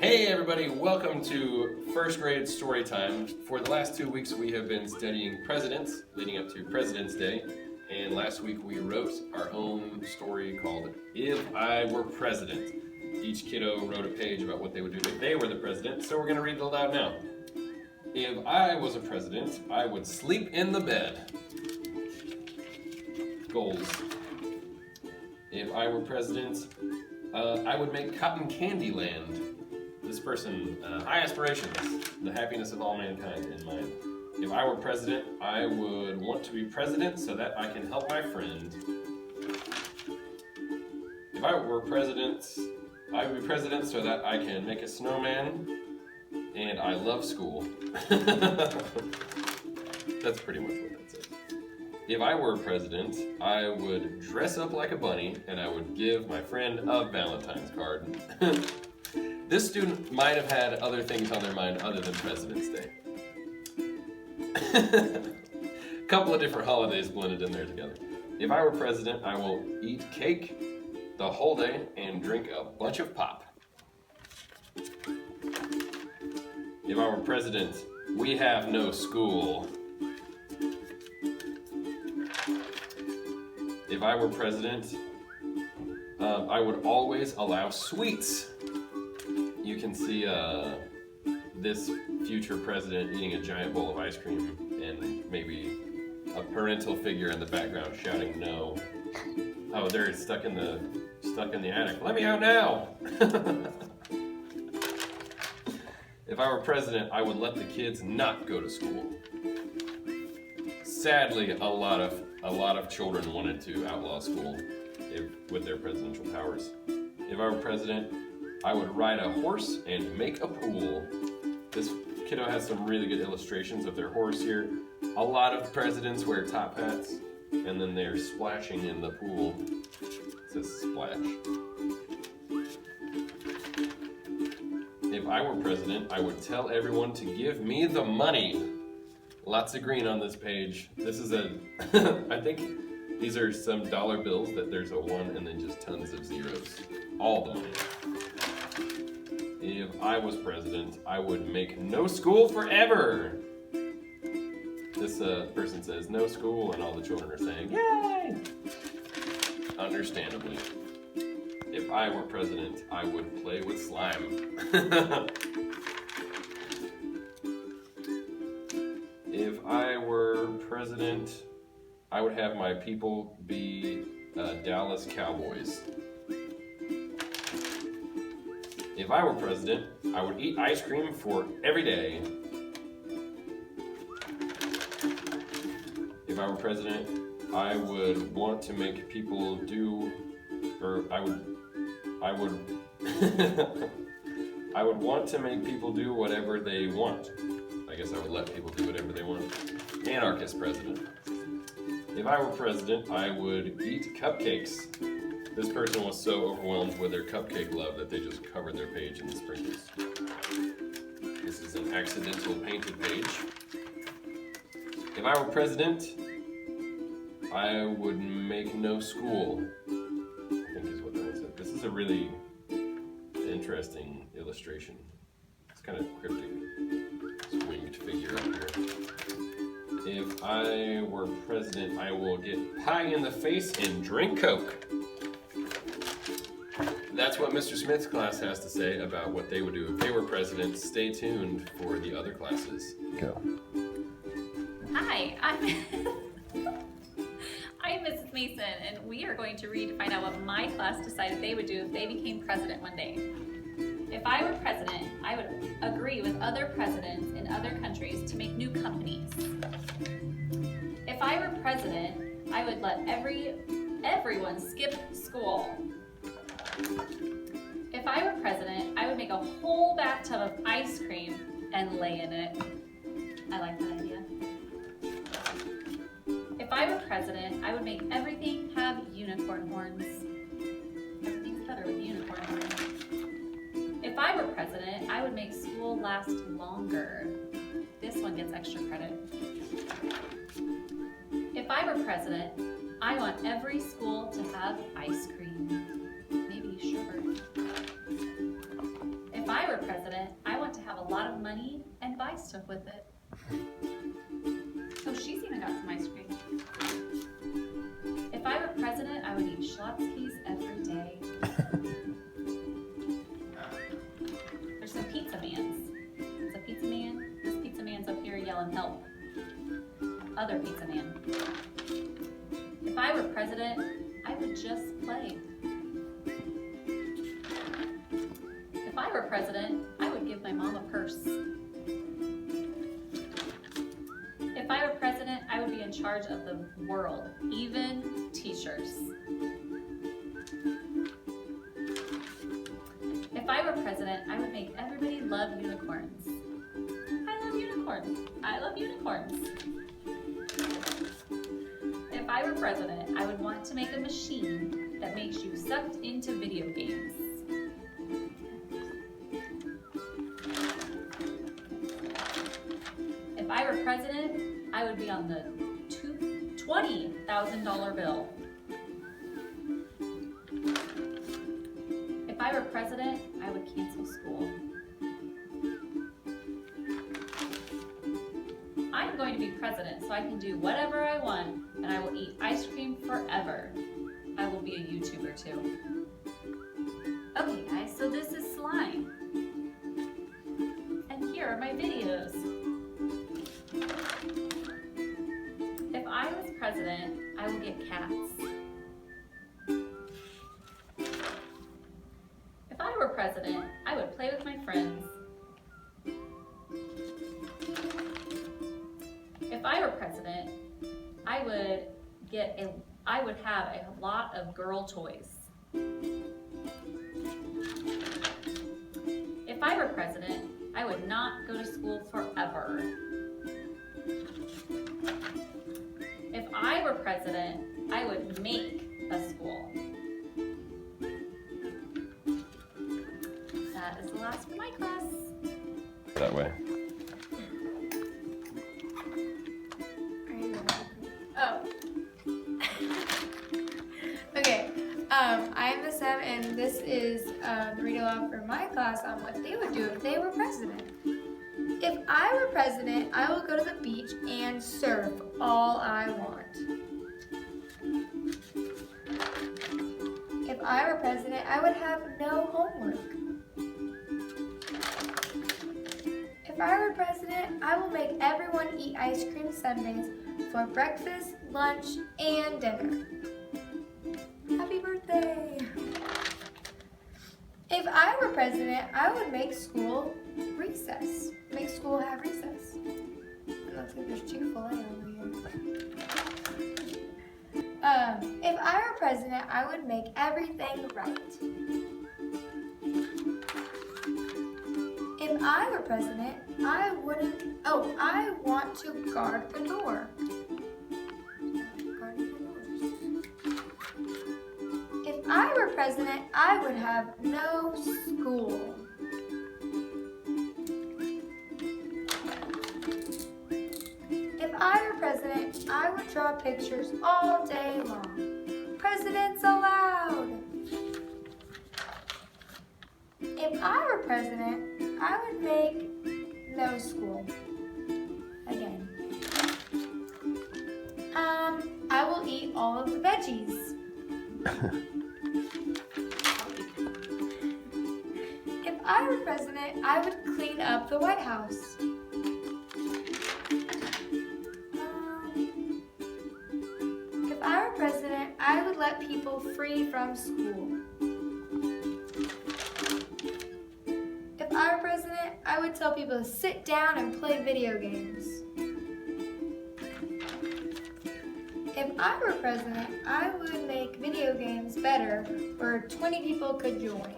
Hey everybody, welcome to first grade story time. For the last 2 weeks we have been studying presidents leading up to President's Day. And last week we wrote our own story called If I Were President. Each kiddo wrote a page about what they would do if they were the president, so we're going to read it aloud now. If I was a president, I would sleep in the bed. Goals. If I were president, I would make cotton candy land. This person, high aspirations, the happiness of all mankind in mind. If I were president, I would want to be president so that I can help my friend. If I were president, I would be president so that I can make a snowman, and I love school. That's pretty much what that says. If I were president, I would dress up like a bunny, and I would give my friend a Valentine's card. This student might have had other things on their mind other than President's Day. A couple of different holidays blended in there together. If I were president, I will eat cake the whole day and drink a bunch of pop. If I were president, we have no school. If I were president, I would always allow sweets. You can see this future president eating a giant bowl of ice cream and maybe a parental figure in the background shouting no. Oh, they're stuck in the attic. Let me out now! If I were president, I would let the kids not go to school. Sadly, a lot of children wanted to outlaw school with their presidential powers. If I were president, I would ride a horse and make a pool. This kiddo has some really good illustrations of their horse here. A lot of presidents wear top hats, and then they're splashing in the pool. It says splash. If I were president, I would tell everyone to give me the money. Lots of green on this page. This is I think these are some dollar bills that there's a one and then just tons of zeros. All the money. If I was president, I would make no school forever. This person says no school, and all the children are saying, yay! Understandably. If I were president, I would play with slime. If I were president, I would have my people be Dallas Cowboys. If I were president, I would eat ice cream for every day. If I were president, I would want to make people do, or I would I would want to make people do whatever they want. I guess I would let people do whatever they want. Anarchist president. If I were president, I would eat cupcakes. This person was so overwhelmed with their cupcake love that they just covered their page in sprinkles. This is an accidental painted page. If I were president, I would make no school, I think is what that one said. This is a really interesting illustration. It's kind of cryptic. This winged figure up here. If I were president, I will get pie in the face and drink Coke. That's what Mr. Smith's class has to say about what they would do if they were president. Stay tuned for the other classes. Go. Hi, I'm Mrs. Mason, and we are going to read to find out what my class decided they would do if they became president one day. If I were president, I would agree with other presidents in other countries to make new companies. If I were president, I would let everyone skip school. If I were president, I would make a whole bathtub of ice cream and lay in it. I like that idea. If I were president, I would make everything have unicorn horns. Everything's better with unicorn horns. If I were president, I would make school last longer. This one gets extra credit. If I were president, I want every school to have ice cream. Maybe sugar. If I were were president, I want to have a lot of money and buy stuff with it. Oh, she's even got some ice cream. If I were president, I would eat Schlotzsky's every day. There's some pizza mans. It's a pizza man. This pizza man's up here yelling help. Other pizza man. If I were president, I would just play. If I were president, I would give my mom a purse. If I were president, I would be in charge of the world, even teachers. If I were president, I would make everybody love unicorns. I love unicorns. I love unicorns. If I were president, I would want to make a machine that makes you sucked into video games. If I were president, I would be on the $20,000 bill. If I were president, I would cancel school. I'm going to be president so I can do whatever I want and I will eat ice cream forever. I will be a YouTuber too. Okay guys, so this is slime. And here are my videos. If I was president, I will get cats. If I were president, I would play with my friends. If I were president, I would have a lot of girl toys. If I were president, I would not go to school forever. If I were president, I would make a school. That is the last for my class. That way. Oh. Okay. I'm the Sam, and this is the read aloud for my class on what they would do if they were president. If I were president, I will go to the beach and surf all I want. If I were president, I would have no homework. If I were president, I will make everyone eat ice cream sundaes for breakfast, lunch, and dinner. Happy birthday! If I were president, I would make school recess. Make school have recess. It looks like there's Chick-fil-A over here. If I were president, I would make everything right. If I were president, I want to guard the door. If I were president, I would have no school. If I were president, I would draw pictures all day long. Presidents allowed. If I were president, I would make no school. Again. I will eat all of the veggies. If I were president, I would clean up the White House. If I were president, I would let people free from school. If I were president, I would tell people to sit down and play video games. If I were president, I would make video games better where 20 people could join.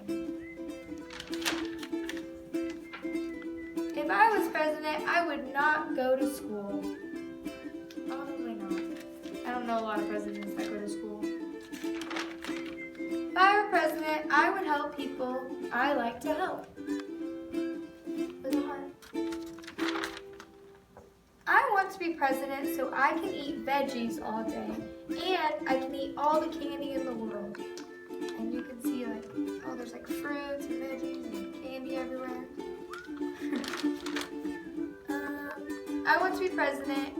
If I was president, I would not go to school. Probably not. I don't know a lot of presidents that go to school. If I were president, I would help people I like to help. With a heart. I want to be president so I can eat veggies all day and I can eat all the candy in the world. And you can see there's fruits and veggies and candy everywhere. I want to be president.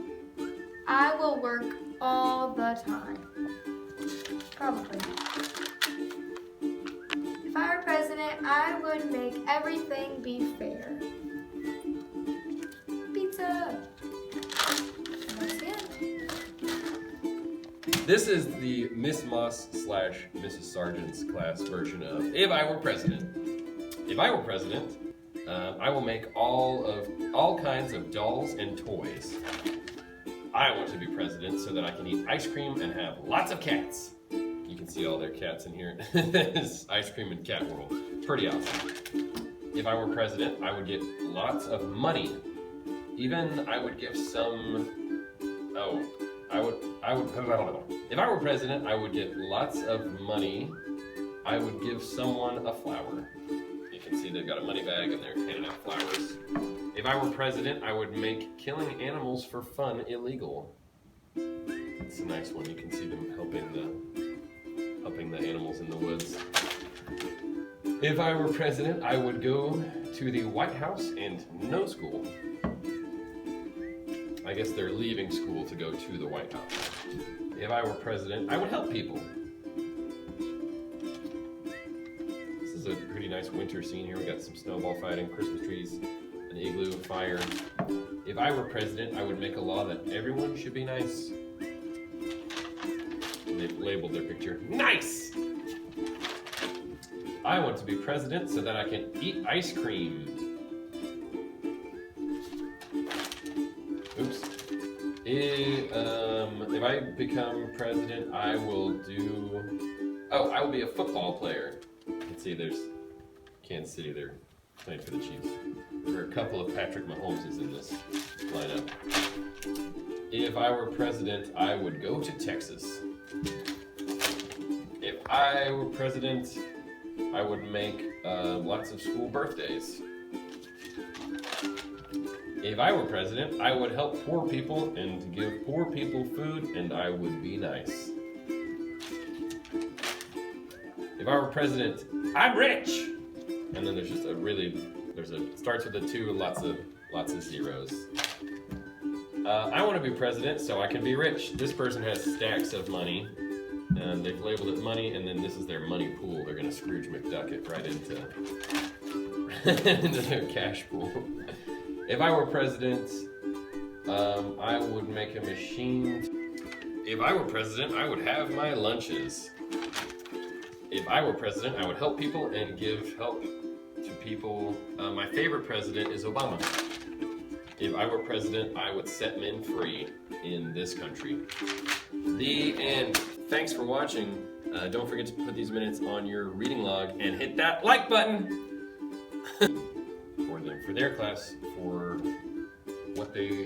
I will work all the time. Probably. If I were president, I would make everything be fair. Pizza. And that's it. This is the Miss Moss / Mrs. Sargent's class version of If I Were President. If I were president, I will make all kinds of dolls and toys. I want to be president so that I can eat ice cream and have lots of cats. You can see all their cats in here. This ice cream and cat world. Pretty awesome. If I were president, I would get lots of money. Even I would give some. If I were president, I would get lots of money. I would give someone a flower. You can see they've got a money bag and they're handing out flowers. If I were president, I would make killing animals for fun illegal. It's a nice one. You can see them helping the animals in the woods. If I were president, I would go to the White House and no school. I guess they're leaving school to go to the White House. If I were president, I would help people. This is a pretty nice winter scene here. We got some snowball fighting, Christmas trees, an igloo, fire. If I were president, I would make a law that everyone should be nice. And they've labeled their picture, nice! I want to be president so that I can eat ice cream. Oops. If I become president, I will be a football player. You can see there's Kansas City, they're playing for the Chiefs. There are a couple of Patrick Mahomeses in this lineup. If I were president, I would go to Texas. If I were president, I would make lots of school birthdays. If I were president, I would help poor people and give poor people food, and I would be nice. If I were president, I'm rich! And then there's just starts with a 2 and lots of zeros. I want to be president so I can be rich. This person has stacks of money, and they've labeled it money, and then this is their money pool. They're gonna Scrooge McDuck it right into their cash pool. If I were president, I would make a machine. If I were president, I would have my lunches. If I were president, I would help people and give help to people. My favorite president is Obama. If I were president, I would set men free in this country. The end. Thanks for watching. Don't forget to put these minutes on your reading log and hit that like button. For their class, for what they're